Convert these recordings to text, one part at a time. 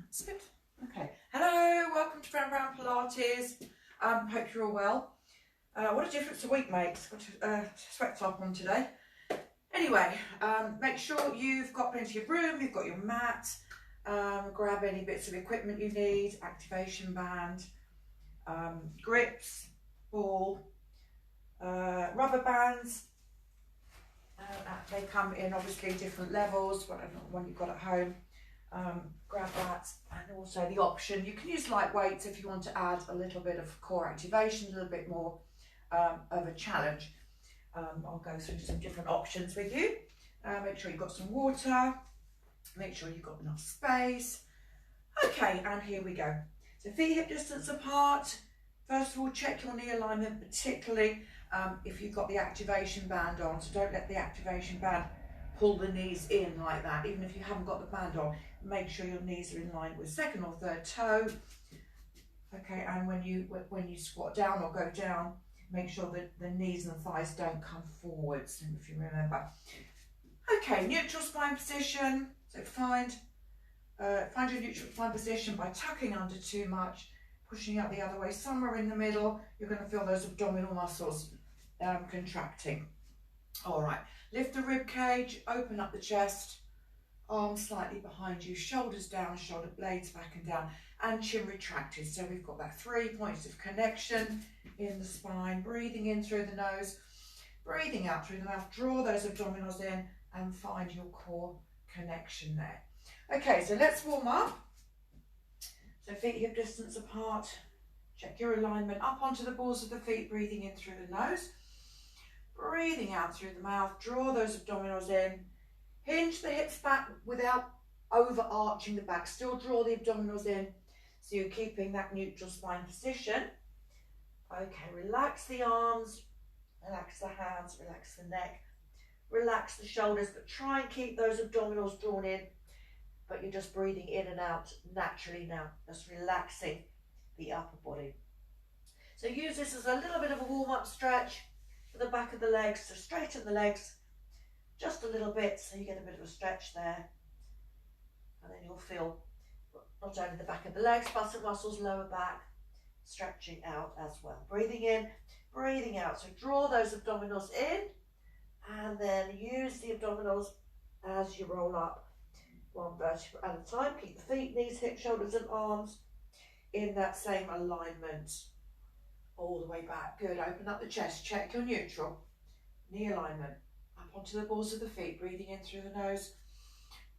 That's good. Okay. Hello, welcome to Brown Pilates. Hope you're all well. What a difference a week makes. Got a sweat top on today. Anyway, make sure you've got plenty of room, you've got your mat, grab any bits of equipment you need, activation band, grips, ball, rubber bands. They come in obviously different levels, whatever one you've got at home. Grab that, and also the option, you can use light weights if you want to add a little bit of core activation, a little bit more of a challenge. I'll go through some different options with you. Make sure you've got some water, make sure you've got enough space. Okay, and here we go. So feet hip distance apart. First of all, check your knee alignment, particularly if you've got the activation band on. So don't let the activation band pull the knees in like that. Even if you haven't got the band on, make sure your knees are in line with second or third toe. Okay, and when you squat down or go down, make sure that the knees and the thighs don't come forwards, if you remember. Okay, neutral spine position. So find your neutral spine position by tucking under too much, pushing out the other way, somewhere in the middle. You're going to feel those abdominal muscles contracting. All right, lift the rib cage, open up the chest, arms slightly behind you, shoulders down, shoulder blades back and down, and chin retracted. So we've got that 3 points of connection in the spine. Breathing in through the nose, breathing out through the mouth. Draw those abdominals in and find your core connection there. Okay, so let's warm up. So feet hip distance apart. Check your alignment up onto the balls of the feet, breathing in through the nose. Breathing out through the mouth, draw those abdominals in. Hinge the hips back without overarching the back. Still draw the abdominals in, so you're keeping that neutral spine position. Okay, relax the arms, relax the hands, relax the neck, relax the shoulders, but try and keep those abdominals drawn in, but you're just breathing in and out naturally now, just relaxing the upper body. So use this as a little bit of a warm-up stretch for the back of the legs, so straighten the legs just a little bit so you get a bit of a stretch there, and then you'll feel not only the back of the legs, muscle muscles, lower back, stretching out as well. Breathing in, breathing out, so draw those abdominals in and then use the abdominals as you roll up, one vertebra at a time. Keep the feet, knees, hips, shoulders and arms in that same alignment all the way back. Good. Open up the chest, check your neutral, knee alignment, up onto the balls of the feet, breathing in through the nose,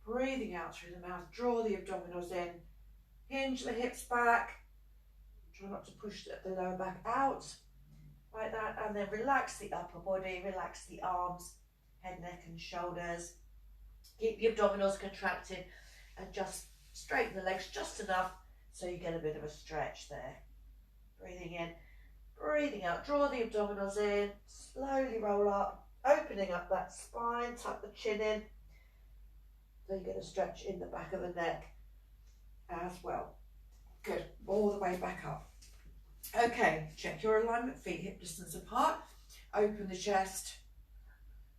breathing out through the mouth. Draw the abdominals in, hinge the hips back, try not to push the lower back out like that, and then relax the upper body, relax the arms, head, neck and shoulders. Keep the abdominals contracted and just straighten the legs just enough so you get a bit of a stretch there. Breathing in, breathing out, draw the abdominals in, slowly roll up, opening up that spine, tuck the chin in, so you get a stretch in the back of the neck as well. Good, all the way back up. Okay, check your alignment, feet hip distance apart, open the chest,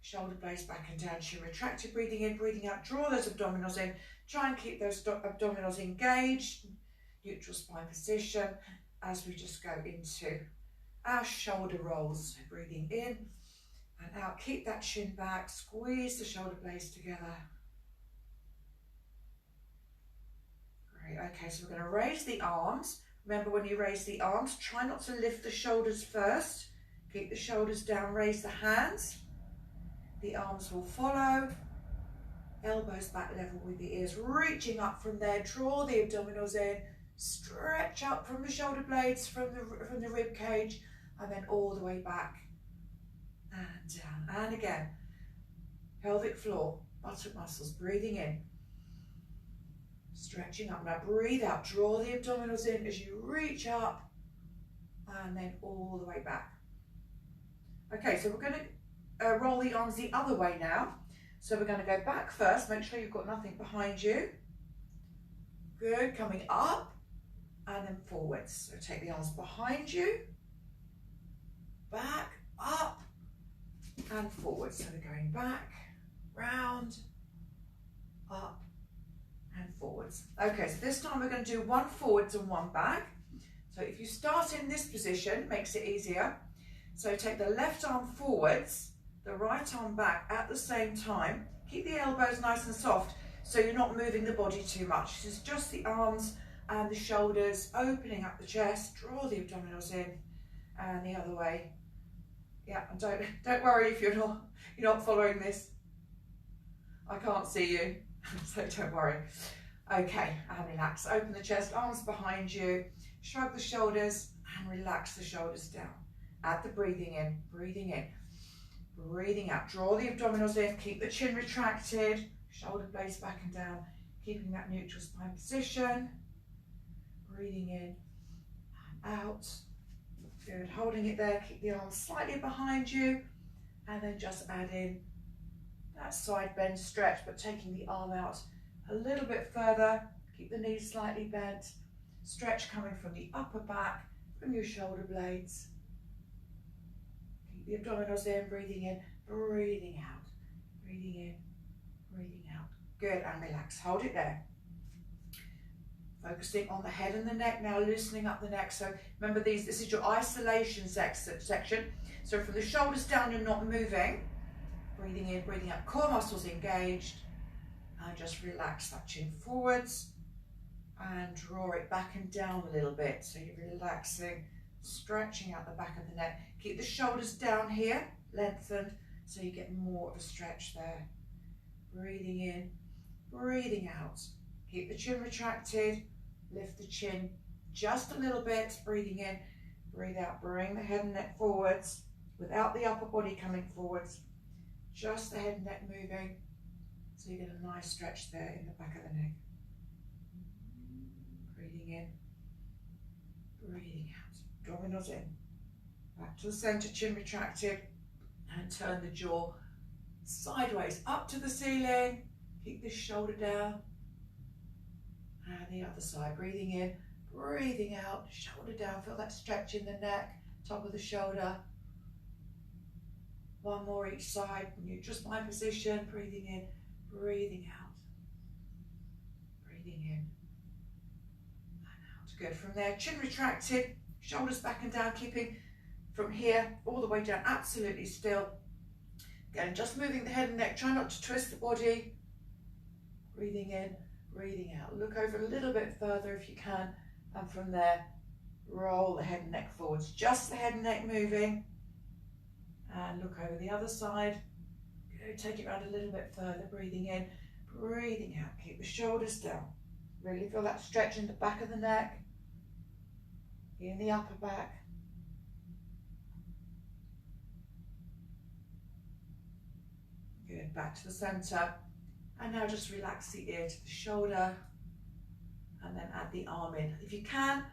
shoulder blades back and down, chin retracted, breathing in, breathing out, draw those abdominals in, try and keep those abdominals engaged, neutral spine position as we just go into our shoulder rolls. So breathing in and out, keep that chin back, squeeze the shoulder blades together. Great, okay, so we're going to raise the arms. Remember, when you raise the arms, try not to lift the shoulders first. Keep the shoulders down, raise the hands. The arms will follow. Elbows back level with the ears, reaching up from there, draw the abdominals in, stretch up from the shoulder blades, from the rib cage, and then all the way back and down. And again, pelvic floor, buttock muscles, breathing in, stretching up. Now breathe out, draw the abdominals in as you reach up and then all the way back. Okay, so we're going to roll the arms the other way now. So we're going to go back first, make sure you've got nothing behind you. Good, coming up and then forwards. So take the arms behind you, back, up and forwards. So we're going back, round, up and forward. forwards. Okay, so this time we're going to do one forwards and one back. So if you start in this position, makes it easier. So take the left arm forwards, the right arm back at the same time. Keep the elbows nice and soft so you're not moving the body too much. This is just the arms and the shoulders, opening up the chest, draw the abdominals in and the other way. Yeah, and don't worry if you're not following this. I can't see you, so don't worry. Okay, and relax. Open the chest, arms behind you, shrug the shoulders and relax the shoulders down. Add the breathing in, breathing in, breathing out. Draw the abdominals in, keep the chin retracted, shoulder blades back and down, keeping that neutral spine position. Breathing in and out. Good, holding it there, keep the arms slightly behind you and then just add in that side bend stretch, but taking the arm out a little bit further. Keep the knees slightly bent. Stretch coming from the upper back, from your shoulder blades. Keep the abdominals in, breathing in, breathing out. Breathing in, breathing out. Good, and relax. Hold it there. Focusing on the head and the neck now, loosening up the neck. So remember this is your isolation section. So from the shoulders down, you're not moving. Breathing in, breathing out, core muscles engaged. And just relax that chin forwards and draw it back and down a little bit. So you're relaxing, stretching out the back of the neck. Keep the shoulders down here, lengthened, so you get more of a stretch there. Breathing in, breathing out. Keep the chin retracted, lift the chin just a little bit, breathing in, breathe out, bring the head and neck forwards without the upper body coming forwards, just the head and neck moving, so you get a nice stretch there in the back of the neck. Breathing in, breathing out, abdominals in, back to the center, chin retracted, and turn the jaw sideways up to the ceiling, keep the shoulder down. And the other side, breathing in, breathing out, shoulder down, feel that stretch in the neck, top of the shoulder. One more each side, neutral spine position, breathing in, breathing out. Breathing in and out. Good, from there, chin retracted, shoulders back and down, keeping from here all the way down, absolutely still. Again, just moving the head and neck, try not to twist the body. Breathing in, breathing out. Look over a little bit further if you can, and from there, roll the head and neck forwards. Just the head and neck moving. And look over the other side. Go, take it around a little bit further, breathing in, breathing out. Keep the shoulders down. Really feel that stretch in the back of the neck, in the upper back. Good, back to the center. And now just relax the ear to the shoulder and then add the arm in. If you can,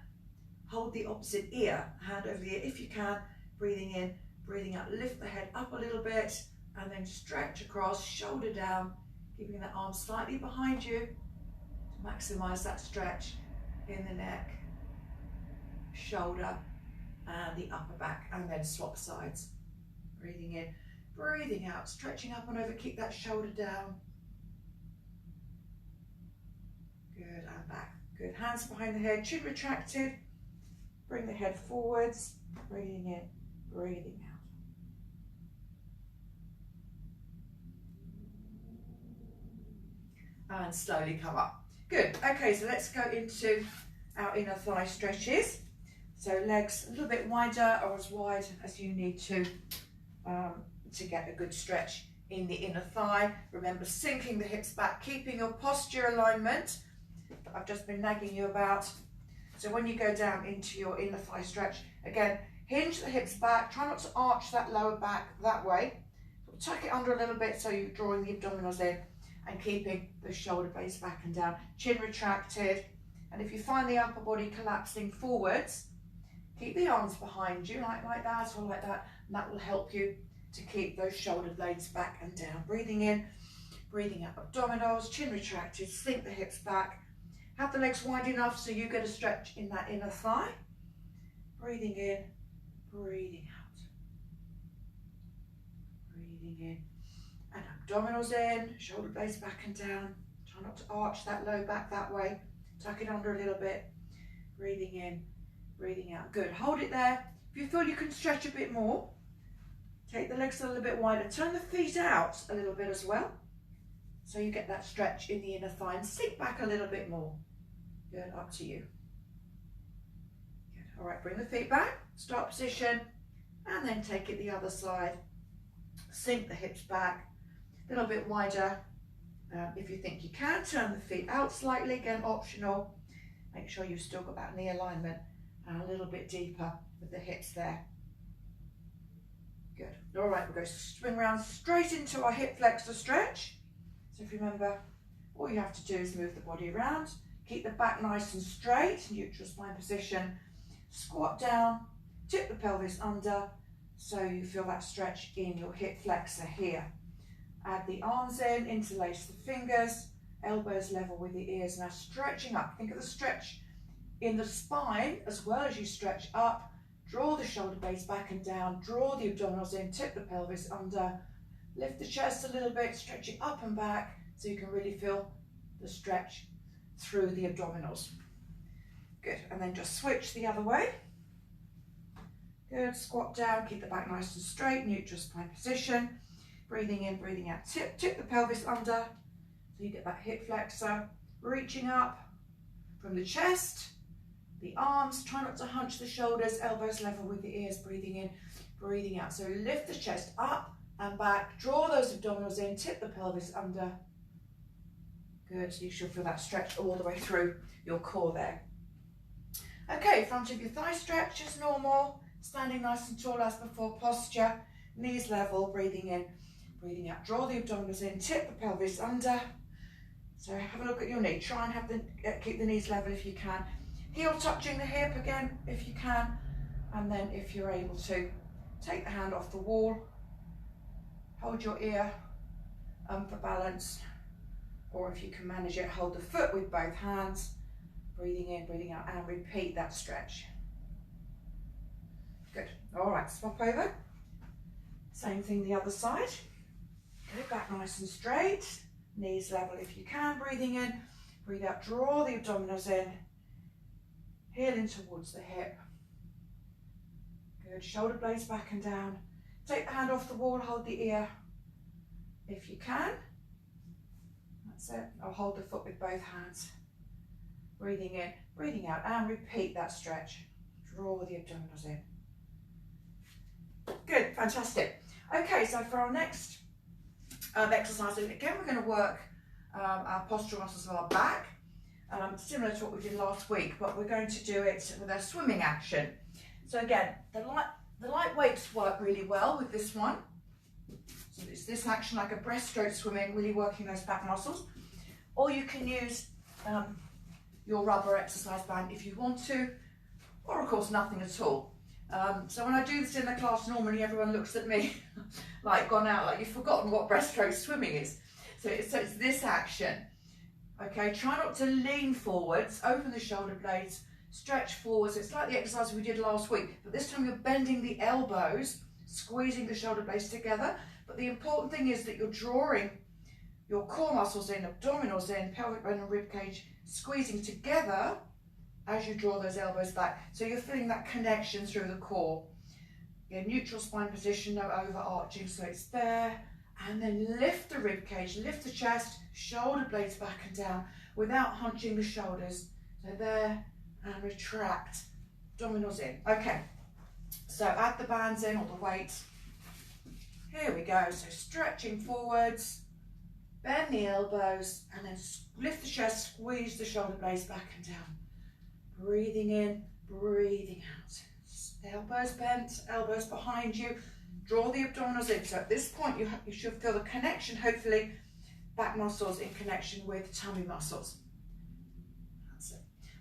hold the opposite ear, hand over the ear if you can, breathing in, breathing out, lift the head up a little bit and then stretch across, shoulder down, keeping the arm slightly behind you to maximize that stretch in the neck, shoulder and the upper back, and then swap sides. Breathing in, breathing out, stretching up and over, keep that shoulder down. Good, and back. Good, hands behind the head, chin retracted. Bring the head forwards, breathing in, breathing out. And slowly come up. Good, okay, so let's go into our inner thigh stretches. So legs a little bit wider or as wide as you need to get a good stretch in the inner thigh. Remember, sinking the hips back, keeping your posture alignment that I've just been nagging you about. So when you go down into your inner thigh stretch, again, hinge the hips back, try not to arch that lower back that way. Tuck it under a little bit so you're drawing the abdominals in and keeping the shoulder blades back and down, chin retracted. And if you find the upper body collapsing forwards, keep the arms behind you like that or like that, and that will help you to keep those shoulder blades back and down. Breathing in, breathing out, abdominals, chin retracted, sink the hips back. Have the legs wide enough so you get a stretch in that inner thigh. Breathing in, breathing out. Breathing in, and abdominals in, shoulder blades back and down, Try not to arch that low back that way. Tuck it under a little bit. Breathing in, breathing out. Good. Hold it there. If you feel you can stretch a bit more, take the legs a little bit wider. Turn the feet out a little bit as well, so you get that stretch in the inner thigh, and sink back a little bit more. Good. Up to you. Good. All right. Bring the feet back. Start position, and then take it the other side. Sink the hips back a little bit wider. If you think you can, turn the feet out slightly, again optional. Make sure you've still got that knee alignment and a little bit deeper with the hips there. Good. All right, we're going to swing around straight into our hip flexor stretch. So if you remember, all you have to do is move the body around, keep the back nice and straight, neutral spine position, squat down, tip the pelvis under, so you feel that stretch in your hip flexor here. Add the arms in, interlace the fingers, elbows level with the ears. Now stretching up. Think of the stretch in the spine as well as you stretch up. Draw the shoulder blades back and down. Draw the abdominals in, tip the pelvis under. Lift the chest a little bit, stretching up and back so you can really feel the stretch through the abdominals. Good. And then just switch the other way. Good. Squat down, keep the back nice and straight, neutral spine position. Breathing in, breathing out. Tip the pelvis under, so you get that hip flexor. Reaching up from the chest, the arms. Try not to hunch the shoulders, elbows level with the ears. Breathing in, breathing out. So lift the chest up and back. Draw those abdominals in, tip the pelvis under. Good, so you should feel that stretch all the way through your core there. Okay, front of your thigh stretch as normal. Standing nice and tall as before, posture. Knees level, breathing in, breathing out. Draw the abdominals in, tip the pelvis under. So have a look at your knee. Try and have keep the knees level if you can. Heel touching the hip again if you can. And then if you're able to, take the hand off the wall. Hold your ear for balance. Or if you can manage it, hold the foot with both hands. Breathing in, breathing out, and repeat that stretch. Good. All right, swap over. Same thing the other side. Go back nice and straight. Knees level if you can. Breathing in, breathe out. Draw the abdominals in. Heel in towards the hip. Good. Shoulder blades back and down. Take the hand off the wall. Hold the ear if you can. That's it. Or hold the foot with both hands. Breathing in, breathing out, and repeat that stretch. Draw the abdominals in. Good. Fantastic. Okay, so for our next exercise, again, we're going to work our postural muscles of our back, similar to what we did last week, but we're going to do it with a swimming action. So again, the light weights work really well with this one. So it's this action like a breaststroke swimming, really working those back muscles. Or you can use your rubber exercise band if you want to, or of course nothing at all. So when I do this in the class, normally everyone looks at me like gone out, like you've forgotten what breaststroke swimming is. So it's this action. Okay, try not to lean forwards, open the shoulder blades, stretch forwards. It's like the exercise we did last week, but this time you're bending the elbows, squeezing the shoulder blades together. But the important thing is that you're drawing your core muscles in, abdominals in, pelvic bone and rib cage, squeezing together as you draw those elbows back. So you're feeling that connection through the core. Your neutral spine position, no overarching, so it's there. And then lift the rib cage, lift the chest, shoulder blades back and down without hunching the shoulders. So there, and retract, abdominals in. Okay, so add the bands in, or the weight. Here we go, so stretching forwards, bend the elbows, and then lift the chest, squeeze the shoulder blades back and down. Breathing in, breathing out. Elbows bent, elbows behind you. Draw the abdominals in. So at this point, you should feel the connection, hopefully, back muscles in connection with tummy muscles. That's it.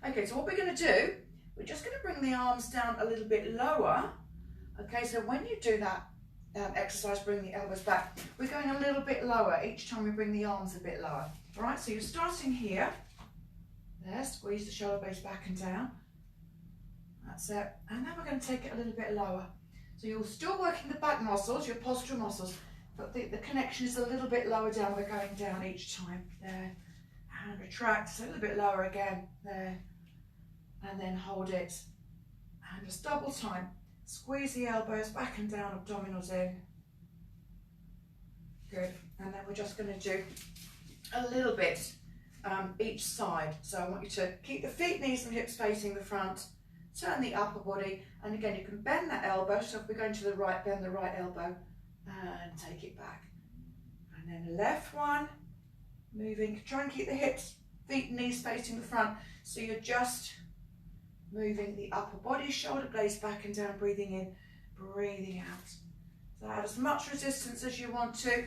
Okay, so what we're going to do, we're just going to bring the arms down a little bit lower. Okay, so when you do that exercise, bring the elbows back, we're going a little bit lower each time we bring the arms a bit lower. All right, so you're starting here. There, squeeze the shoulder blades back and down. That's it. And then we're going to take it a little bit lower. So you're still working the back muscles, your postural muscles, but the connection is a little bit lower down. We're going down each time. There, retract, so a little bit lower again, there, and then hold it, and just double time. Squeeze the elbows back and down, abdominals in. Good, and then we're just going to do a little bit each side. So I want you to keep the feet, knees and hips facing the front, turn the upper body, and again you can bend that elbow, so if we're going to the right, bend the right elbow and take it back. And then the left one, moving, try and keep the hips, feet and knees facing the front, so you're just moving the upper body, shoulder blades back and down, breathing in, breathing out. So add as much resistance as you want to,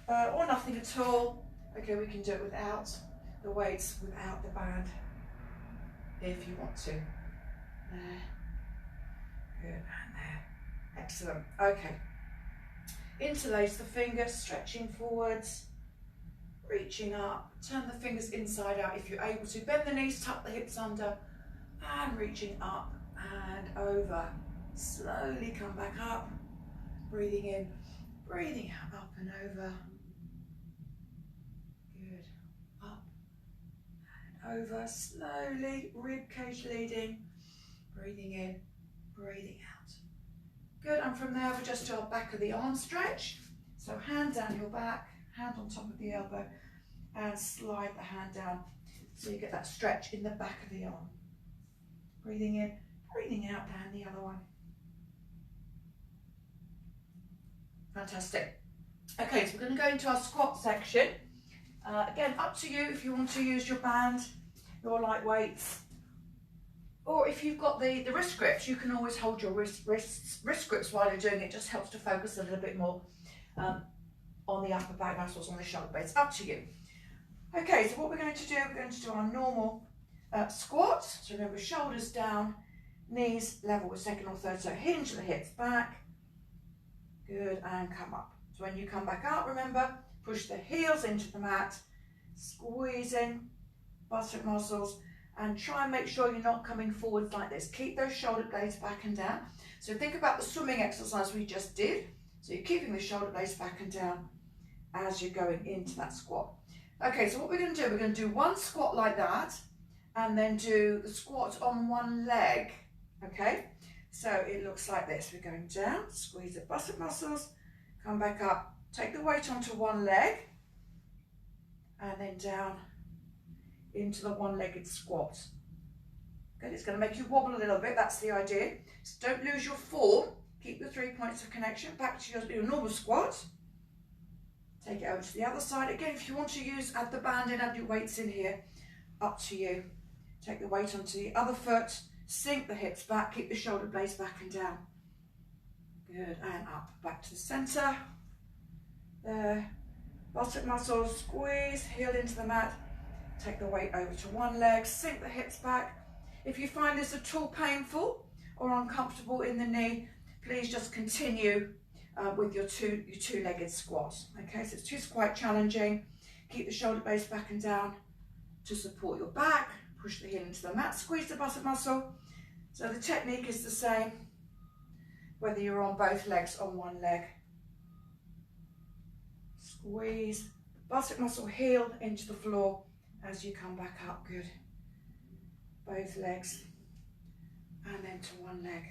or nothing at all. Okay, we can do it without the weights, without the band, if you want to. There, good, and there, excellent. Okay, interlace the fingers, stretching forwards, reaching up, turn the fingers inside out if you're able to, bend the knees, tuck the hips under, and reaching up and over. Slowly come back up, breathing in, breathing out, up and over. Good, up and over, slowly, rib cage leading, breathing in, breathing out. Good, and from there we just do our back of the arm stretch. So hand down your back, hand on top of the elbow, and slide the hand down so you get that stretch in the back of the arm. Breathing in, breathing out, down the other one. Fantastic. Okay, so we're going to go into our squat section. Again, up to you if you want to use your band, your light weights, or if you've got the wrist grips, you can always hold your wrist grips while you're doing it. It just helps to focus a little bit more on the upper back muscles, on the shoulder blades. Up to you. Okay, so what we're going to do, we're going to do our normal squat. So remember, shoulders down, knees level with second or third, so hinge the hips back. Good, and come up. So when you come back up, remember, push the heels into the mat, squeezing buttock muscles, and try and make sure you're not coming forwards like this. Keep those shoulder blades back and down. So think about the swimming exercise we just did. So you're keeping the shoulder blades back and down as you're going into that squat. Okay, so what we're going to do, we're going to do one squat like that, and then do the squat on one leg. Okay, so it looks like this. We're going down, squeeze the buttock muscles, come back up, take the weight onto one leg, and then down into the one-legged squat. Good, it's going to make you wobble a little bit, that's the idea. So don't lose your form, keep the 3 points of connection, back to your normal squat. Take it over to the other side. Again, if you want to use, add the band in, add your weights in here, up to you. Take the weight onto the other foot, sink the hips back, keep the shoulder blades back and down. Good, and up, back to the center. There, buttock muscles, squeeze, heel into the mat. Take the weight over to one leg, sink the hips back. If you find this at all painful or uncomfortable in the knee, please just continue with your two-legged squat. Okay, so it's quite challenging. Keep the shoulder blades back and down to support your back. Push the heel into the mat, squeeze the buttock muscle. So the technique is the same, whether you're on both legs or one leg. Squeeze the buttock muscle, heel into the floor as you come back up. Good. Both legs, and then to one leg.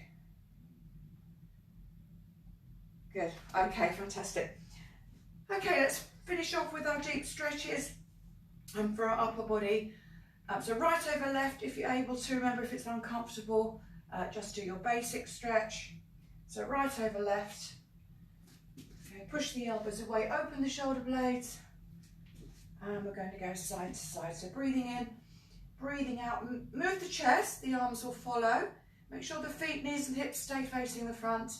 Good. Okay, fantastic. Okay, let's finish off with our deep stretches and for our upper body. So right over left, if you're able to. Remember, if it's uncomfortable, just do your basic stretch. So right over left. Okay, push the elbows away, open the shoulder blades, and we're going to go side to side. So breathing in, breathing out, move the chest, the arms will follow. Make sure the feet, knees and hips stay facing the front.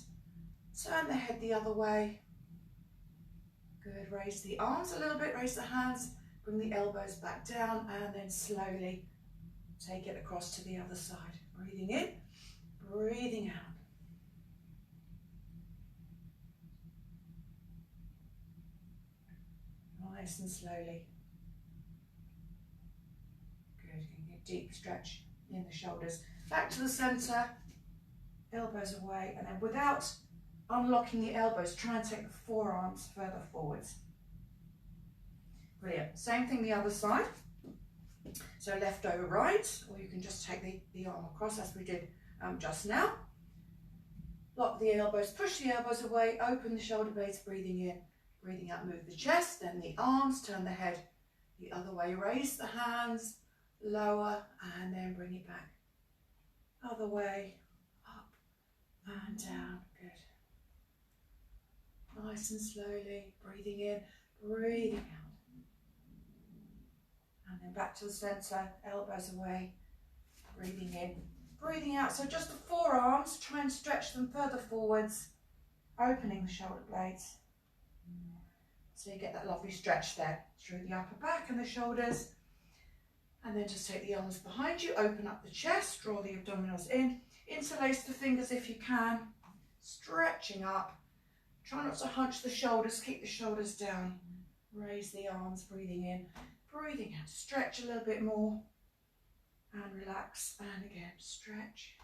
Turn the head the other way. Good, raise the arms a little bit, raise the hands, bring the elbows back down, and then slowly take it across to the other side. Breathing in, breathing out. Nice and slowly. Good, deep stretch in the shoulders. Back to the center, elbows away, and then without unlocking the elbows, try and take the forearms further forwards. Brilliant. Same thing the other side. So left over right, or you can just take the arm across as we did just now. Lock the elbows, push the elbows away, open the shoulder blades, breathing in, breathing out, move the chest, then the arms, turn the head the other way, raise the hands, lower, and then bring it back. Other way, up and down, good. Nice and slowly, breathing in, breathing out. And then back to the centre, elbows away, breathing in, breathing out. So just the forearms, try and stretch them further forwards, opening the shoulder blades. So you get that lovely stretch there through the upper back and the shoulders. And then just take the arms behind you, open up the chest, draw the abdominals in, interlace the fingers if you can, stretching up. Try not to hunch the shoulders, keep the shoulders down. Raise the arms, breathing in, breathing out. Stretch a little bit more and relax. And again, stretch.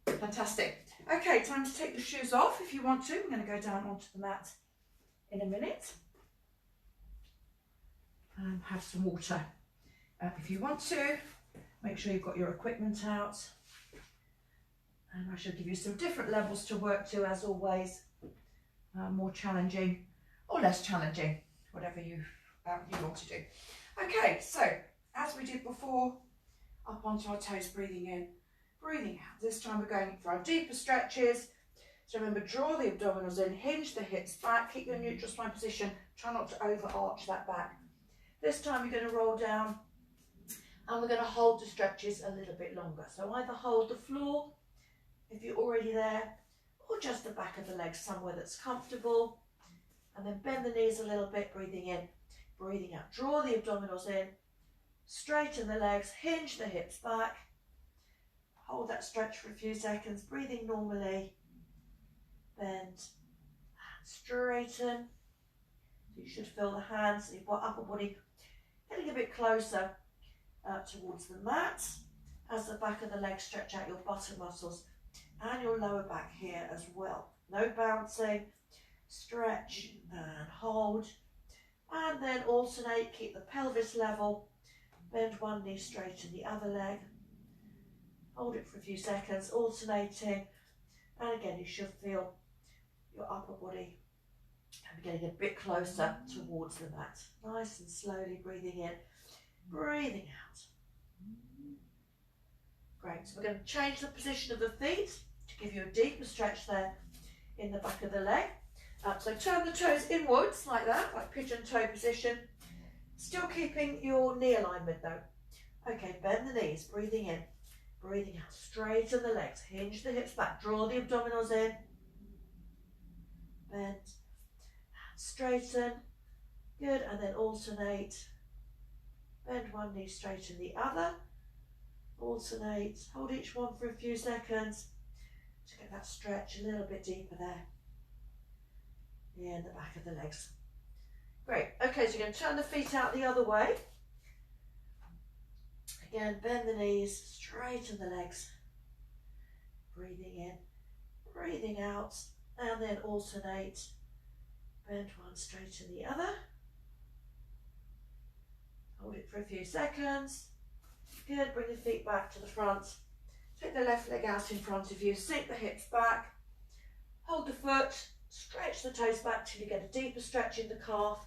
Fantastic. Okay, time to take the shoes off if you want to. I'm going to go down onto the mat in a minute. And have some water. If you want to, make sure you've got your equipment out. And I shall give you some different levels to work to, as always. More challenging or less challenging, whatever you want to do. Okay, so as we did before, up onto our toes, breathing in, breathing out. This time we're going for our deeper stretches. So remember, draw the abdominals in, hinge the hips back, keep your neutral spine position, try not to overarch that back. This time you're going to roll down and we're going to hold the stretches a little bit longer. So either hold the floor if you're already there, or just the back of the legs, somewhere that's comfortable. And then bend the knees a little bit, breathing in, breathing out. Draw the abdominals in, straighten the legs, hinge the hips back. Hold that stretch for a few seconds, breathing normally. Bend and straighten. You should feel the hands, your upper body getting a bit closer towards the mat. As the back of the legs stretch out your buttock muscles and your lower back here as well. No bouncing, stretch and hold. And then alternate, keep the pelvis level. Bend one knee, straighten the other leg. Hold it for a few seconds, alternating. And again, you should feel your upper body getting a bit closer towards the mat. Nice and slowly breathing in, breathing out. Great, so we're going to change the position of the feet to give you a deeper stretch there in the back of the leg. So turn the toes inwards like that, like pigeon toe position. Still keeping your knee alignment though. Okay, bend the knees, breathing in, breathing out. Straighten the legs, hinge the hips back, draw the abdominals in. Bend, straighten, good, and then alternate. Bend one knee, straighten the other. Alternate, hold each one for a few seconds to get that stretch a little bit deeper there in the back of the legs. Great, okay, so you're going to turn the feet out the other way. Again, bend the knees, straighten the legs. Breathing in, breathing out, and then alternate. Bend one, straighten the other. Hold it for a few seconds. Good, bring the feet back to the front. Take the left leg out in front of you, sink the hips back. Hold the foot, stretch the toes back till you get a deeper stretch in the calf.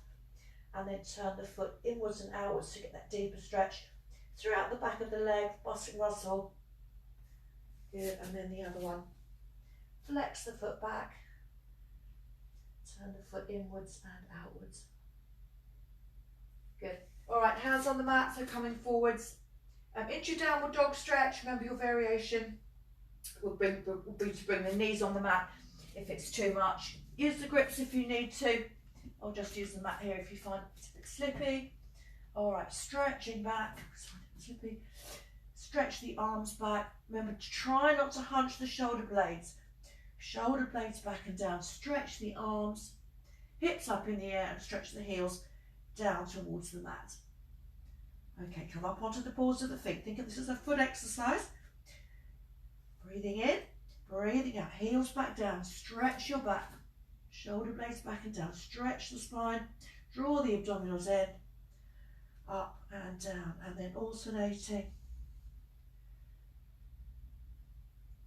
And then turn the foot inwards and outwards to get that deeper stretch throughout the back of the leg, buttock muscle. Good, and then the other one. Flex the foot back. Turn the foot inwards and outwards. Good. All right, hands on the mat, so coming forwards. Into your downward dog stretch. Remember, your variation will be to bring the knees on the mat if it's too much. Use the grips if you need to. Or just use the mat here if you find it's a bit slippy. All right, stretching back. Slippy. Stretch the arms back. Remember to try not to hunch the shoulder blades. Shoulder blades back and down. Stretch the arms, hips up in the air, and stretch the heels down towards the mat. Okay, come up onto the balls of the feet. Think of this as a foot exercise. Breathing in, breathing out. Heels back down. Stretch your back. Shoulder blades back and down. Stretch the spine. Draw the abdominals in. Up and and down, and then alternating.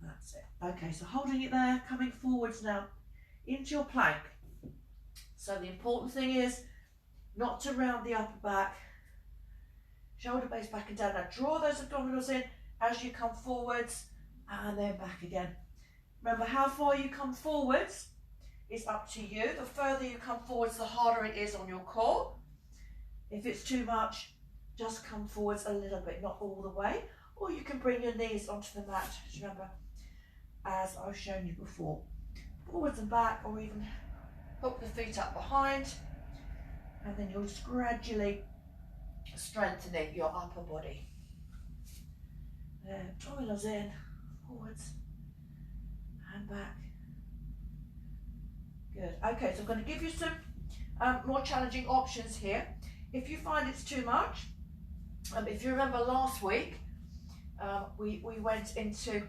That's it. Okay, so holding it there, coming forwards now into your plank. So the important thing is not to round the upper back, shoulder base back and down. Now draw those abdominals in as you come forwards and then back again. Remember, how far you come forwards is up to you. The further you come forwards, the harder it is on your core. If it's too much, just come forwards a little bit, not all the way. Or you can bring your knees onto the mat, just remember, as I've shown you before. Forwards and back, or even hook the feet up behind. And then you'll just gradually strengthening your upper body. There, abdominals in, forwards and back. Good. Okay, so I'm going to give you some more challenging options here. If you find it's too much, if you remember last week, we went into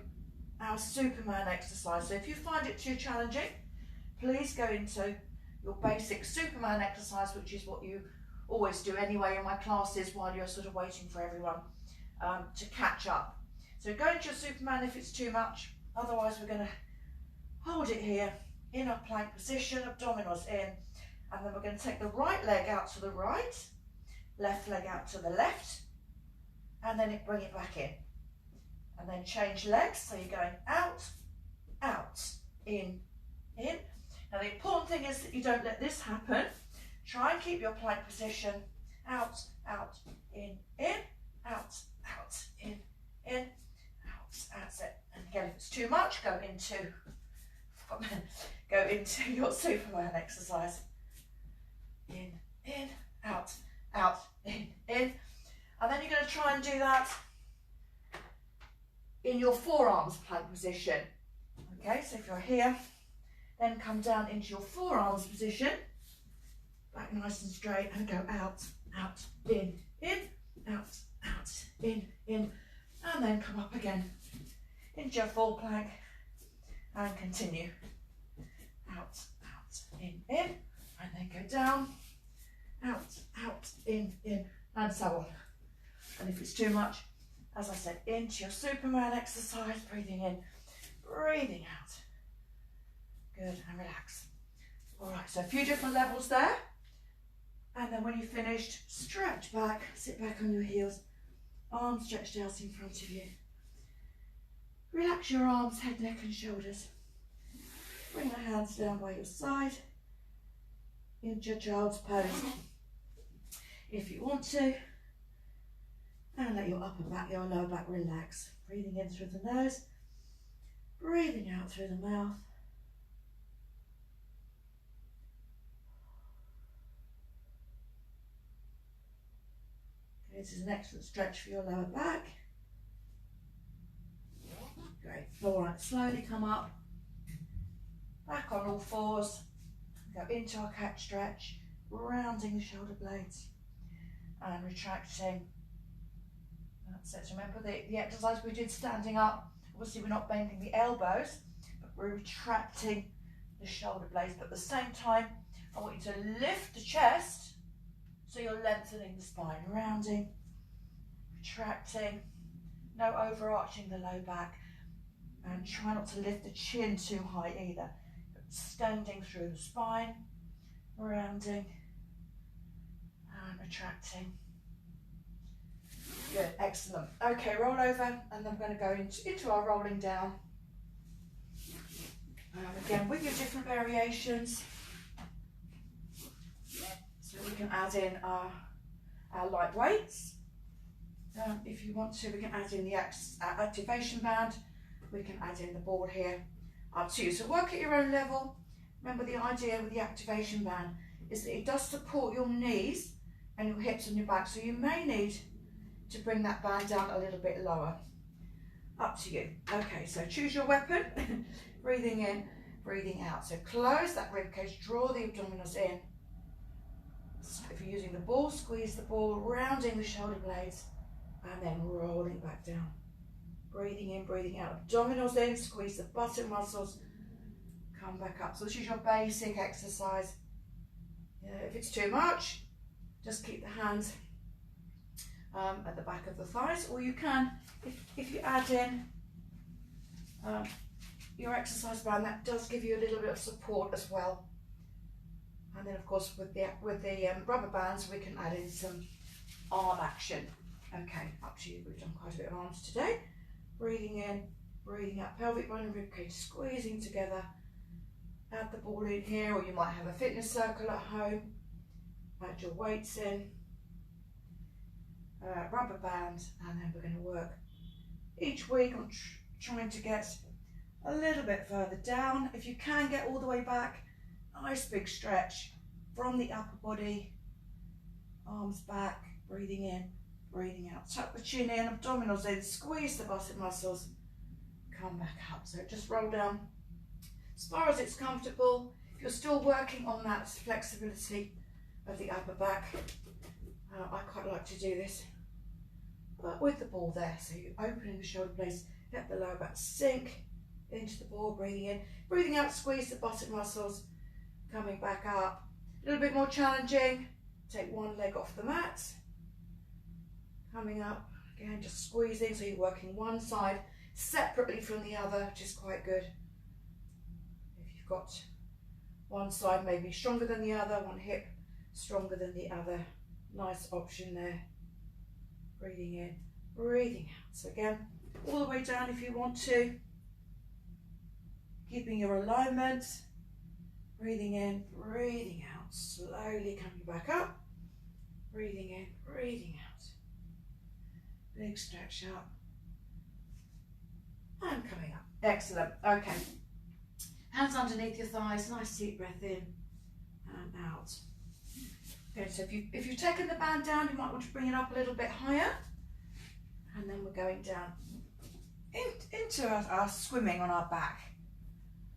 our Superman exercise. So if you find it too challenging, please go into your basic Superman exercise, which is what you always do anyway in my classes while you're sort of waiting for everyone to catch up. So go into your Superman if it's too much. Otherwise, we're going to hold it here in a plank position, abdominals in, and then we're going to take the right leg out to the right, left leg out to the left, and then bring it back in. And then change legs, so you're going out, out, in. Now the important thing is that you don't let this happen. Try and keep your plank position, out, out, in, out, out, in, out, that's it. And again, if it's too much, go into your Superman exercise. In, out, out, in. And then you're going to try and do that in your forearms plank position. Okay, so if you're here, then come down into your forearms position, back nice and straight, and go out, out, in, out, out, in, and then come up again into your full plank and continue. Out, out, in, and then go down, out, out, in, and so on. And if it's too much, as I said, into your Superman exercise, breathing in, breathing out. Good, and relax. All right, so a few different levels there. And then when you've finished, stretch back, sit back on your heels, arms stretched out in front of you. Relax your arms, head, neck and shoulders. Bring the hands down by your side into your child's pose if you want to. And let your upper back, your lower back relax. Breathing in through the nose, breathing out through the mouth. Okay, this is an excellent stretch for your lower back. Great. All right, slowly come up, back on all fours, go into our cat stretch, rounding the shoulder blades and retracting. That's it. Remember the exercise we did standing up. Obviously we're not bending the elbows, but we're retracting the shoulder blades. But at the same time, I want you to lift the chest so you're lengthening the spine. Rounding, retracting, no overarching the low back. And try not to lift the chin too high either. Extending through the spine, rounding and retracting. Good, excellent. Okay, roll over, and then we're going to go into our rolling down. Again, with your different variations. So we can add in our light weights. If you want to, we can add in the activation band. We can add in the ball here, up to you. So work at your own level. Remember, the idea with the activation band is that it does support your knees and your hips and your back. So you may need to bring that band down a little bit lower. Up to you. Okay, so choose your weapon. Breathing in, breathing out. So close that rib cage, draw the abdominals in. If you're using the ball, squeeze the ball, rounding the shoulder blades, and then rolling back down. Breathing in, breathing out. Abdominals in, squeeze the buttock muscles, come back up. So this is your basic exercise. If it's too much, just keep the hands at the back of the thighs, or you can, if you add in your exercise band, that does give you a little bit of support as well. And then of course with the rubber bands we can add in some arm action. Okay, up to you. We've done quite a bit of arms today. Breathing in, breathing out, pelvic bone and ribcage squeezing together. Add the ball in here, or you might have a fitness circle at home. Add your weights in, rubber band, and then we're going to work each week on trying to get a little bit further down. If you can get all the way back, nice big stretch from the upper body, arms back, breathing in, breathing out. Tuck the chin in, abdominals in, squeeze the bicep muscles, come back up. So just roll down as far as it's comfortable. If you're still working on that flexibility of the upper back, I quite like to do this, but with the ball there. So you're opening the shoulder blades, let the lower back sink into the ball, breathing in, breathing out, squeeze the bicep muscles, coming back up. A little bit more challenging, take one leg off the mat, coming up, again just squeezing, so you're working one side separately from the other, which is quite good. If you've got one side maybe stronger than the other, one hip stronger than the other, nice option there. Breathing in, breathing out. So again, all the way down if you want to, keeping your alignment, breathing in, breathing out, slowly coming back up, breathing in, breathing out, big stretch up, and coming up. Excellent. Okay, hands underneath your thighs, nice deep breath in and out. Okay, so if you've taken the band down, you might want to bring it up a little bit higher, and then we're going down into our swimming on our back.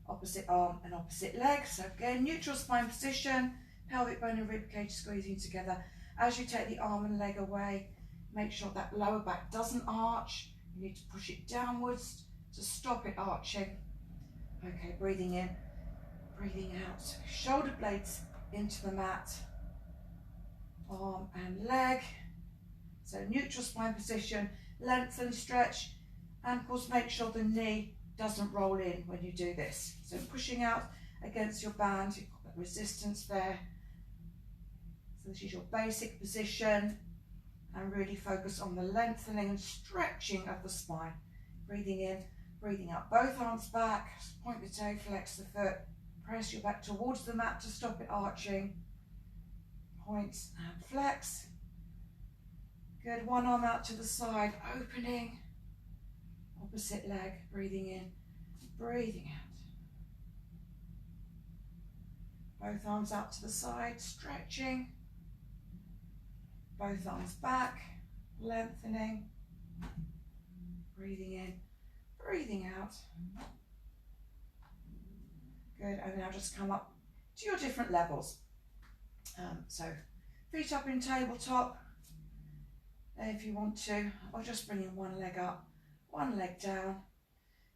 Opposite arm and opposite leg. So again, neutral spine position, pelvic bone and ribcage squeezing together. As you take the arm and leg away, make sure that lower back doesn't arch. You need to push it downwards to stop it arching. Okay, breathing in, breathing out. Shoulder blades into the mat, arm and leg. So neutral spine position, lengthen, stretch, and of course make sure the knee doesn't roll in when you do this. So pushing out against your band, you've got that resistance there. So this is your basic position, and really focus on the lengthening and stretching of the spine. Breathing in, breathing out, both arms back, point the toe, flex the foot, press your back towards the mat to stop it arching. Point and flex. Good, one arm out to the side, opening. Opposite leg, breathing in, breathing out. Both arms out to the side, stretching. Both arms back, lengthening. Breathing in, breathing out. Good, and now just come up to your different levels. So feet up in tabletop, if you want to, or just bringing one leg up, one leg down.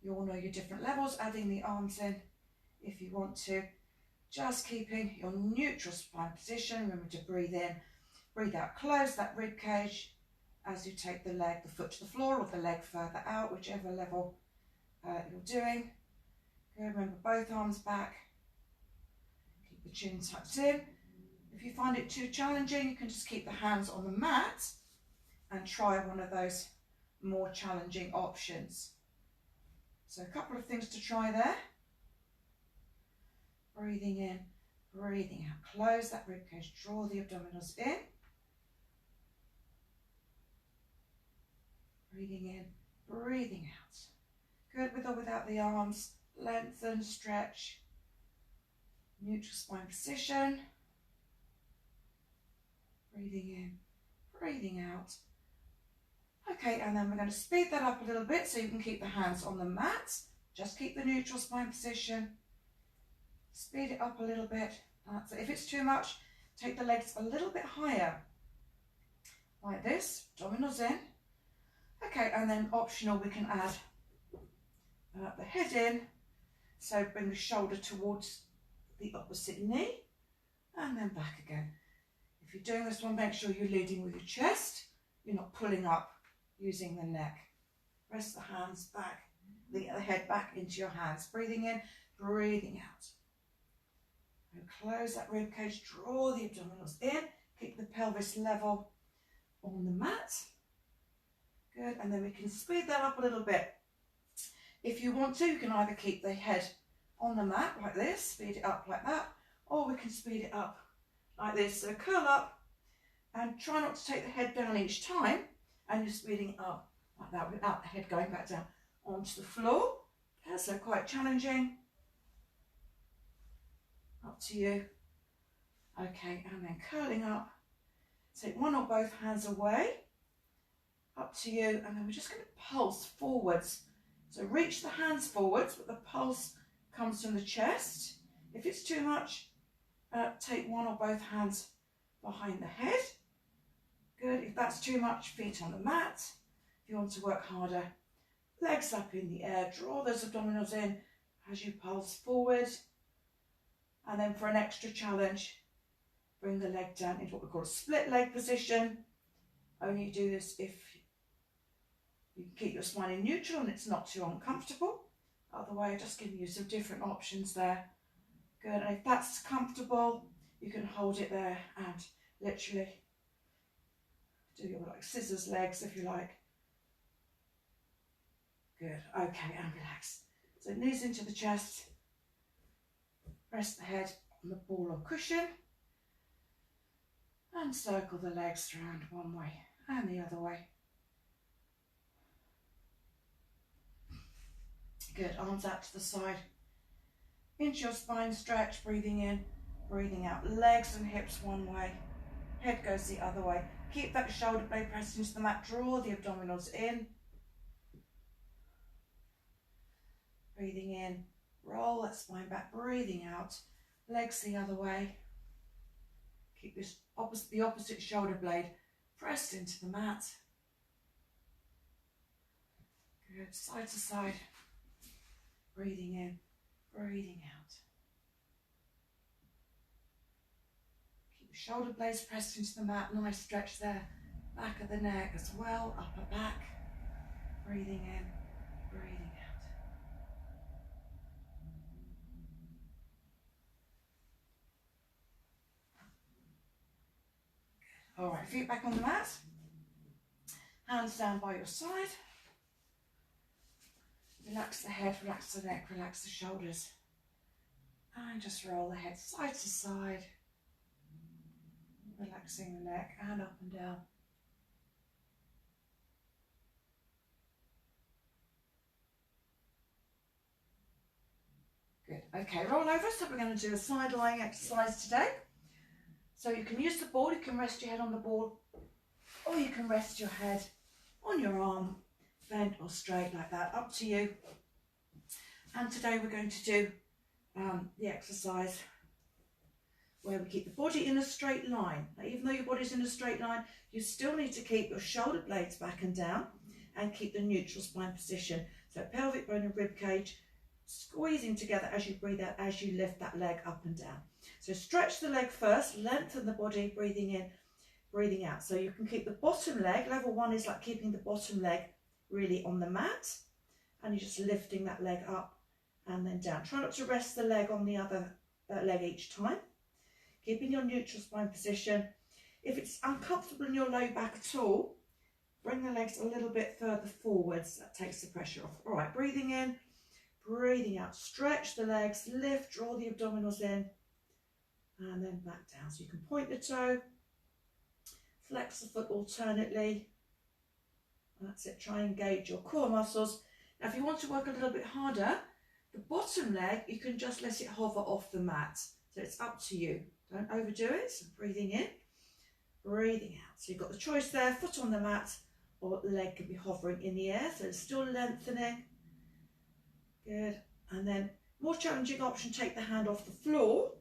You all know your different levels, adding the arms in if you want to. Just keeping your neutral spine position. Remember to breathe in, breathe out, close that rib cage as you take the foot to the floor, or the leg further out, whichever level you're doing. Good, remember both arms back. Keep the chin tucked in. If you find it too challenging, you can just keep the hands on the mat and try one of those more challenging options. So a couple of things to try there. Breathing in, breathing out. Close that rib cage, draw the abdominals in. Breathing in, breathing out. Good, with or without the arms. Lengthen, stretch. Neutral spine position. Breathing in, breathing out. Okay, and then we're going to speed that up a little bit so you can keep the hands on the mat. Just keep the neutral spine position. Speed it up a little bit. So if it's too much, take the legs a little bit higher. Like this, abdominals in. Okay, and then optional, we can add the head in. So bring the shoulder towards the opposite knee and then back again. If you're doing this one, make sure you're leading with your chest you're not pulling up using the neck. Press the hands back, the head back into your hands. Breathing in, breathing out. And close that rib cage, draw the abdominals in, keep the pelvis level on the mat. Good, and then we can speed that up a little bit. If you want to, you can either keep the head on the mat like this, speed it up like that, or we can speed it up like this. So curl up and try not to take the head down each time, and you're speeding it up like that without the head going back down onto the floor. Okay, so quite challenging. Up to you. Okay, and then curling up. Take one or both hands away. Up to you, and then we're just going to pulse forwards. So reach the hands forwards, but the pulse comes from the chest. If it's too much, take one or both hands behind the head. Good. If that's too much, feet on the mat. If you want to work harder, legs up in the air. Draw those abdominals in as you pulse forward. And then for an extra challenge, bring the leg down into what we call a split leg position. Only do this if you can keep your spine in neutral and it's not too uncomfortable. Otherwise, just giving you some different options there. Good, and if that's comfortable, you can hold it there and literally do your like scissors legs if you like. Good, okay, and relax. So knees into the chest. Rest the head on the ball or cushion and circle the legs around one way and the other way. Good, arms out to the side. Into your spine stretch, breathing in, breathing out. Legs and hips one way, head goes the other way. Keep that shoulder blade pressed into the mat, draw the abdominals in. Breathing in, roll that spine back, breathing out, legs the other way. Keep this the opposite shoulder blade pressed into the mat. Good, side to side. Breathing in, breathing out. Keep the shoulder blades pressed into the mat, nice stretch there. Back of the neck as well, upper back. Breathing in, breathing out. All right, feet back on the mat. Hands down by your side. Relax the head, relax the neck, relax the shoulders. And just roll the head side to side. Relaxing the neck and up and down. Good. Okay, roll over. So we're going to do a side lying exercise today. So you can use the ball, you can rest your head on the ball, or you can rest your head on your arm, bent or straight like that, up to you. And today we're going to do the exercise where we keep the body in a straight line. Now, even though your body's in a straight line, you still need to keep your shoulder blades back and down and keep the neutral spine position. So pelvic bone and rib cage squeezing together as you breathe out, as you lift that leg up and down. So stretch the leg first, lengthen the body, breathing in, breathing out. So you can keep the bottom leg, level one is like keeping the bottom leg really on the mat, and you're just lifting that leg up and then down. Try not to rest the leg on the other leg each time. Keeping your neutral spine position. If it's uncomfortable in your low back at all, bring the legs a little bit further forwards. That takes the pressure off. All right, breathing in, breathing out. Stretch the legs, lift, draw the abdominals in, and then back down. So you can point the toe, flex the foot alternately. That's it. Try and engage your core muscles. Now, if you want to work a little bit harder, the bottom leg, you can just let it hover off the mat. So it's up to you. Don't overdo it. So breathing in, breathing out. So you've got the choice there, foot on the mat, or leg can be hovering in the air. So it's still lengthening. Good. And then more challenging option, take the hand off the floor.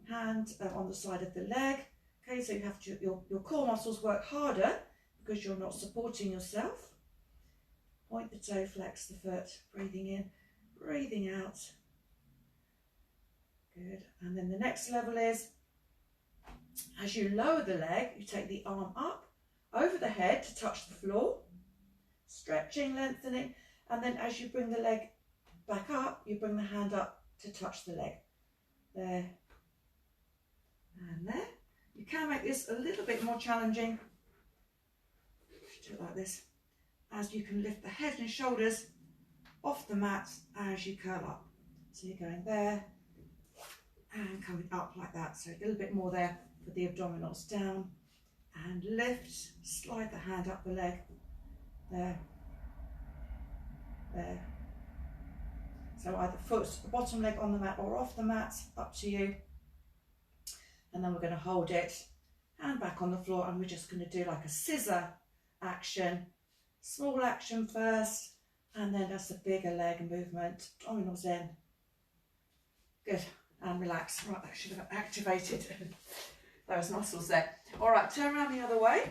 Hand on the side of the leg. Okay, so you have to, your core muscles work harder because you're not supporting yourself. Point the toe, flex the foot, breathing in, breathing out. Good. And then the next level is, as you lower the leg, you take the arm up over head to touch the floor, stretching, lengthening, and then as you bring the leg back up, you bring the hand up to touch the leg. There and there. You can make this a little bit more challenging. Just do it like this, as you can lift the head and shoulders off the mat as you curl up. So you're going there and coming up like that. So a little bit more there for the abdominals. Down and lift, slide the hand up the leg. There, there. So either foot, the bottom leg on the mat or off the mat, up to you. And then we're going to hold it, hand back on the floor, and we're just going to do like a scissor action. Small action first, and then that's a bigger leg movement. Abdominals in. Good. And relax. Right, that should have activated those muscles there. All right, turn around the other way.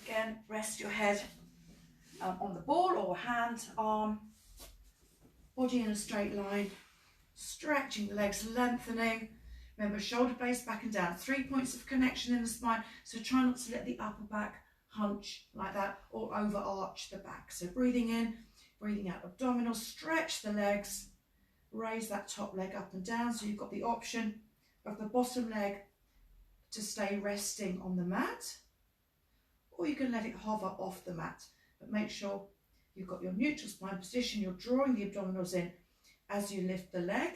Again, rest your head on the ball or hand, arm, body in a straight line. Stretching the legs, lengthening. Remember, shoulder blades back and down. 3 points of connection in the spine. So try not to let the upper back hunch like that or overarch the back. So breathing in, breathing out, abdominals, stretch the legs, raise that top leg up and down. So you've got the option of the bottom leg to stay resting on the mat, or you can let it hover off the mat. But make sure you've got your neutral spine position. You're drawing the abdominals in as you lift the leg.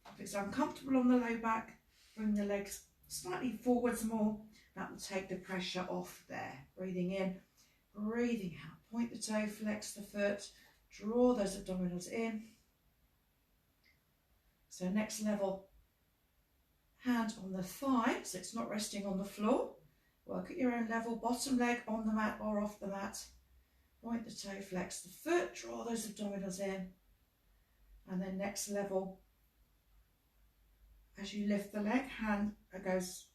If it's uncomfortable on the low back, bring the legs slightly forwards more. That will take the pressure off there. Breathing in, breathing out. Point the toe, flex the foot, draw those abdominals in. So next level, hand on the thigh, so it's not resting on the floor. Work at your own level, bottom leg on the mat or off the mat. Point the toe, flex the foot, draw those abdominals in. And then next level, as you lift the leg, hand goes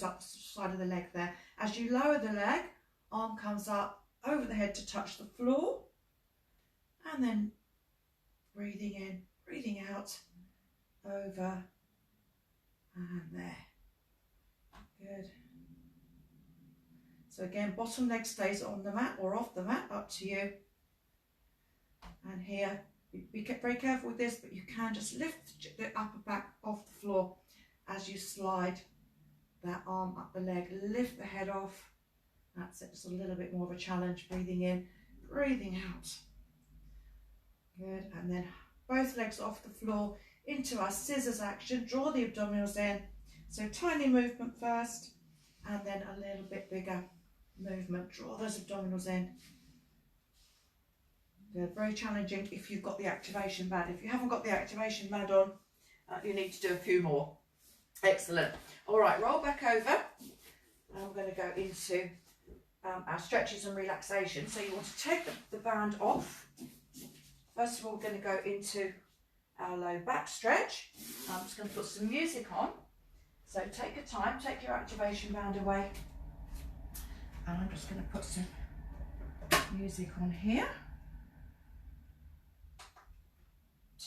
up the side of the leg there. As you lower the leg, arm comes up over the head to touch the floor. And then breathing in, breathing out, over and there. Good. So again, bottom leg stays on the mat or off the mat, up to you. And here, be very careful with this, but you can just lift the upper back off the floor as you slide that arm up the leg, lift the head off. That's it, just a little bit more of a challenge. Breathing in, breathing out. Good, and then both legs off the floor into our scissors action. Draw the abdominals in. So tiny movement first, and then a little bit bigger movement. Draw those abdominals in. They're very challenging if you've got the activation band. If you haven't got the activation band on, you need to do a few more. Excellent. All right, roll back over. And we're going to go into our stretches and relaxation. So you want to take the band off. First of all, we're going to go into our low back stretch. I'm just going to put some music on. So take your time, take your activation band away. And I'm just going to put some music on here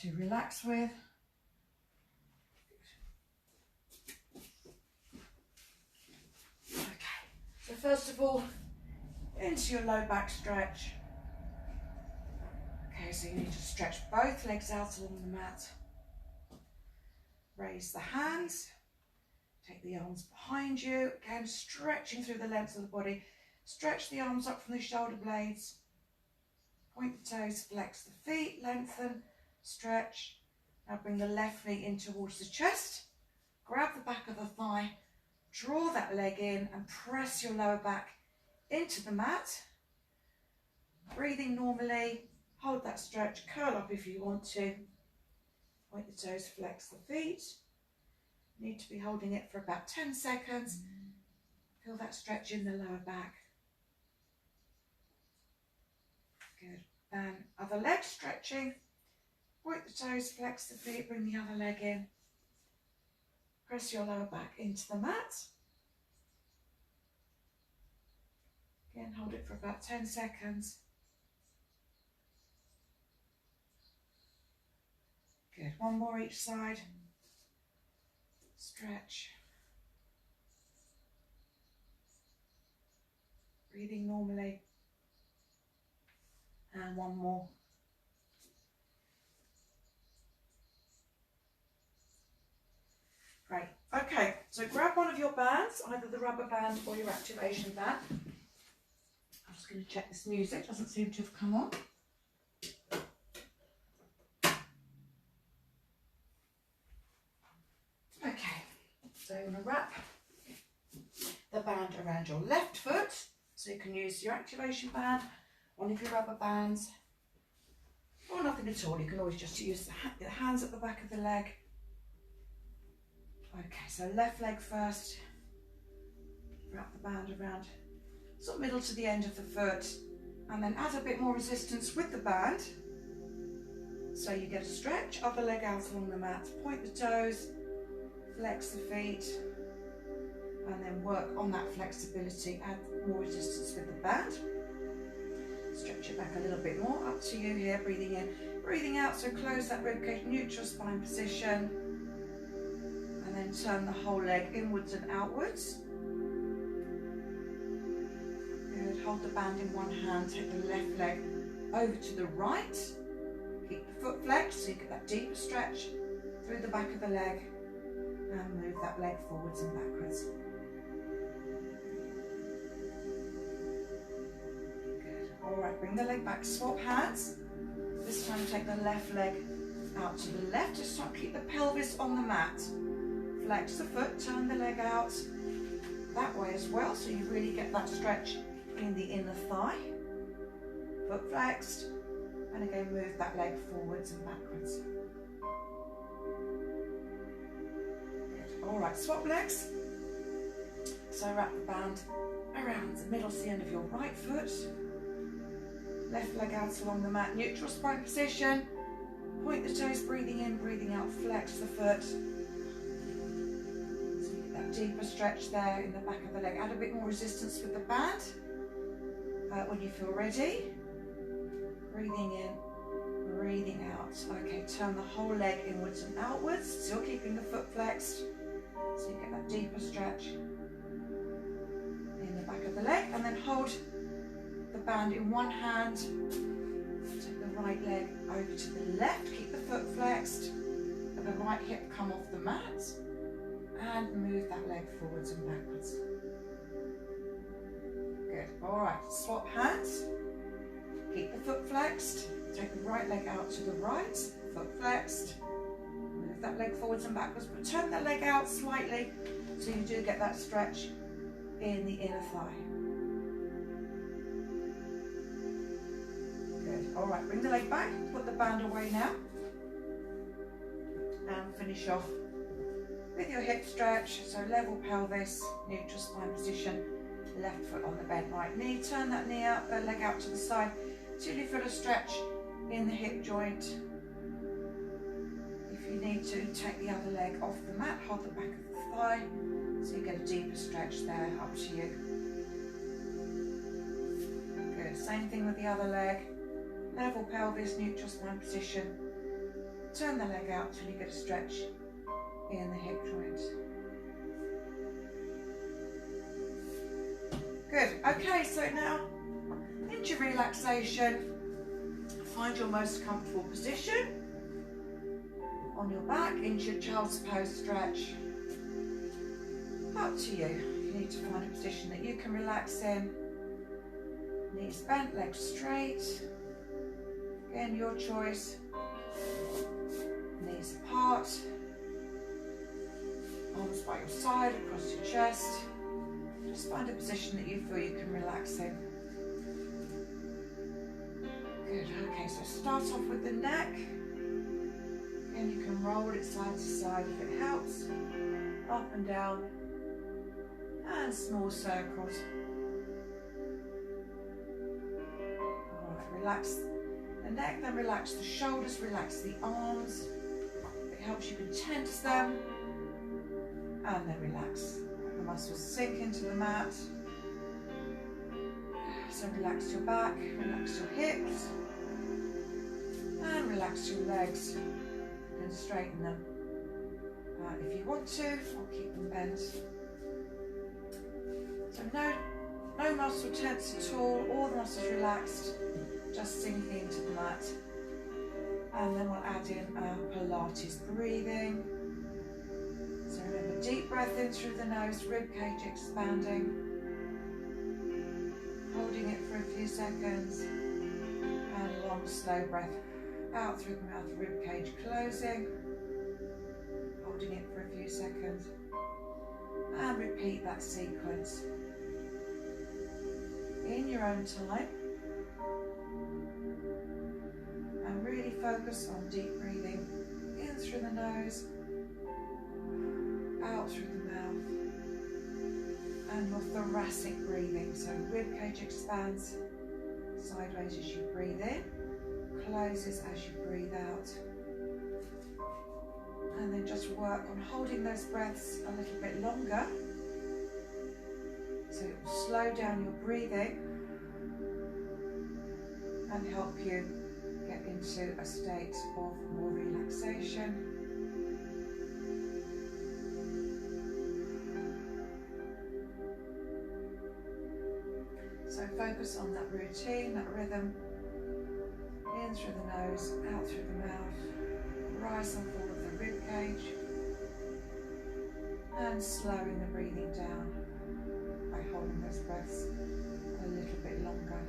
to relax with. Okay, so first of all, into your low back stretch. Okay, so you need to stretch both legs out along the mat. Raise the hands. Take the arms behind you. Again, stretching through the length of the body. Stretch the arms up from the shoulder blades. Point the toes, flex the feet, lengthen, stretch. Now bring the left knee in towards the chest. Grab the back of the thigh. Draw that leg in and press your lower back into the mat. Breathing normally. Hold that stretch, curl up if you want to. Point the toes, flex the feet. Need to be holding it for about 10 seconds. Feel that stretch in the lower back. Good. And other leg stretching. Point the toes, flex the feet, bring the other leg in. Press your lower back into the mat. Again, hold it for about 10 seconds. Good. One more each side. Stretch. breathing normally. And one more. Great. Okay, so grab one of your bands, either the rubber band or your activation band. I'm just going to check this music, doesn't seem to have come on. Okay, so I'm going to wrap the band around your left foot, so you can use your activation band, one of your rubber bands, or nothing at all. You can always just use the hands at the back of the leg. Okay, so left leg first, wrap the band around sort of middle to the end of the foot, and then add a bit more resistance with the band. So you get a stretch, other leg out along the mat, point the toes, flex the feet, and then work on that flexibility, add more resistance with the band. Stretch it back a little bit more, up to you here, breathing in, breathing out, so close that ribcage, neutral spine position. And then turn the whole leg inwards and outwards. Good, hold the band in one hand, take the left leg over to the right. Keep the foot flexed so you get that deeper stretch through the back of the leg. And move that leg forwards and backwards. Good, alright, bring the leg back, swap hands. This time take the left leg out to the left, just try to keep the pelvis on the mat. Flex the foot, turn the leg out that way as well, so you really get that stretch in the inner thigh. Foot flexed, and again move that leg forwards and backwards. Good. All right, swap legs. So wrap the band around the middle to the end of your right foot. Left leg out along the mat, neutral spine position. Point the toes, breathing in, breathing out, flex the foot. Deeper stretch there in the back of the leg. Add a bit more resistance with the band when you feel ready. Breathing in, breathing out. Okay, turn the whole leg inwards and outwards, still keeping the foot flexed, so you get that deeper stretch in the back of the leg, and then hold the band in one hand. Take the right leg over to the left, keep the foot flexed, and the right hip come off the mat. And move that leg forwards and backwards. Good. All right, swap hands. Keep the foot flexed. Take the right leg out to the right, foot flexed. Move that leg forwards and backwards, but turn that leg out slightly so you do get that stretch in the inner thigh. Good. All right, bring the leg back, put the band away now, and finish off with your hip stretch, so level pelvis, neutral spine position, left foot on the bent right knee. Turn that knee out, leg out to the side till you feel a stretch in the hip joint. If you need to, take the other leg off the mat, hold the back of the thigh, so you get a deeper stretch there, up to you. Good, same thing with the other leg. Level pelvis, neutral spine position. Turn the leg out till you get a stretch in the hip joint. Good. Okay, so now into relaxation. Find your most comfortable position on your back into your child's pose stretch. Up to you. You need to find a position that you can relax in. Knees bent, legs straight. Again, your choice. Knees apart. Arms by your side, across your chest. Just find a position that you feel you can relax in. Good, okay, so start off with the neck. And you can roll it side to side if it helps. Up and down. And small circles. Alright, relax the neck, then relax the shoulders, relax the arms. It helps you to tense them. And then relax. The muscles sink into the mat. So relax your back, relax your hips, and relax your legs and straighten them. If you want to, or keep them bent. So no No muscle tense at all the muscles relaxed, just sinking into the mat. And then we'll add in our Pilates breathing. So remember, deep breath in through the nose, rib cage expanding. Holding it for a few seconds. And long slow breath out through the mouth, rib cage closing. Holding it for a few seconds. And repeat that sequence in your own time. And really focus on deep breathing in through the nose, out through the mouth, and your thoracic breathing. So rib cage expands sideways as you breathe in, closes as you breathe out. And then just work on holding those breaths a little bit longer. So it will slow down your breathing and help you get into a state of more relaxation. So focus on that routine, that rhythm. In through the nose, out through the mouth. Rise and fall of the rib cage. And slowing the breathing down by holding those breaths a little bit longer.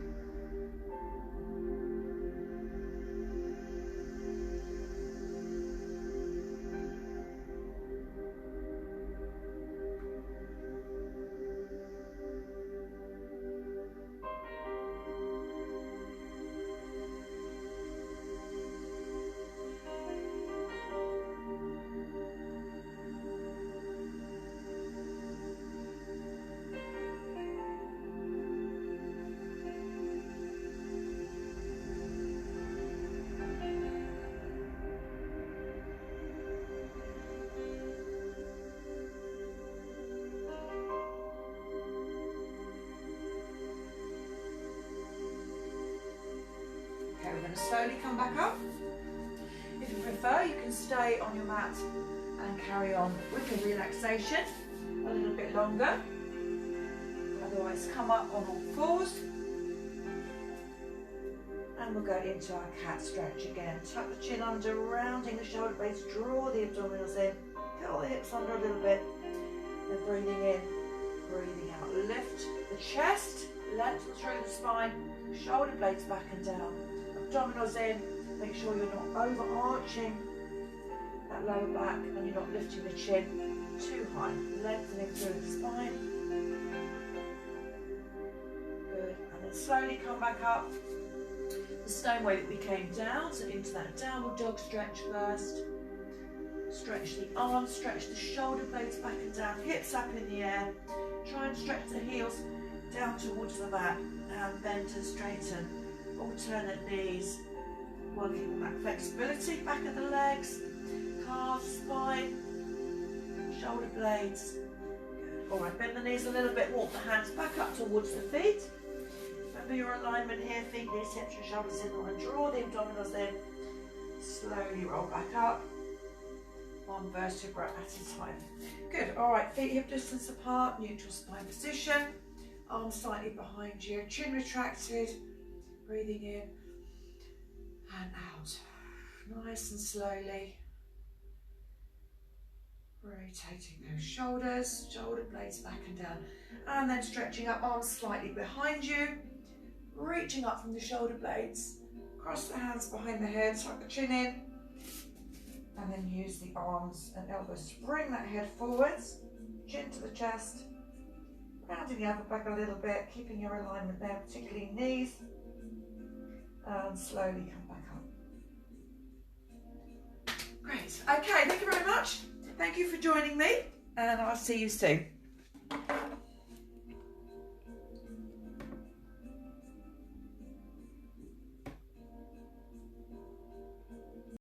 Okay, we're going to slowly come back up. If you prefer, you can stay on your mat and carry on with the relaxation a little bit longer. Otherwise, come up on all fours. And we'll go into our cat stretch again. Tuck the chin under, rounding the shoulder blades, draw the abdominals in, curl the hips under a little bit. Then breathing in, breathing out. Lift the chest, lengthen through the spine, shoulder blades back and down. Abdominals in, make sure you're not overarching that lower back and you're not lifting the chin too high. Lengthening through the spine. Good. And then slowly come back up the same way that we came down, so into that downward dog stretch first. Stretch the arms, stretch the shoulder blades back and down, hips up in the air. Try and stretch the heels down towards the back and bend and straighten. Alternate knees, working on that flexibility, back of the legs, calves, spine, shoulder blades. Good. All right, bend the knees a little bit, walk the hands back up towards the feet. Remember your alignment here, feet, knees, hips and shoulders in, and draw the abdominals in. Slowly roll back up, one vertebra at a time. Good, all right, feet hip distance apart, neutral spine position, arms slightly behind you, chin retracted. Breathing in and out, nice and slowly, rotating those shoulders, shoulder blades back and down, and then stretching up, arms slightly behind you, reaching up from the shoulder blades, cross the hands behind the head, tuck the chin in, and then use the arms and elbows to bring that head forwards, chin to the chest, rounding the upper back a little bit, keeping your alignment there, particularly knees. And slowly come back up. Great. Okay, thank you very much. Thank you for joining me, and I'll see you soon.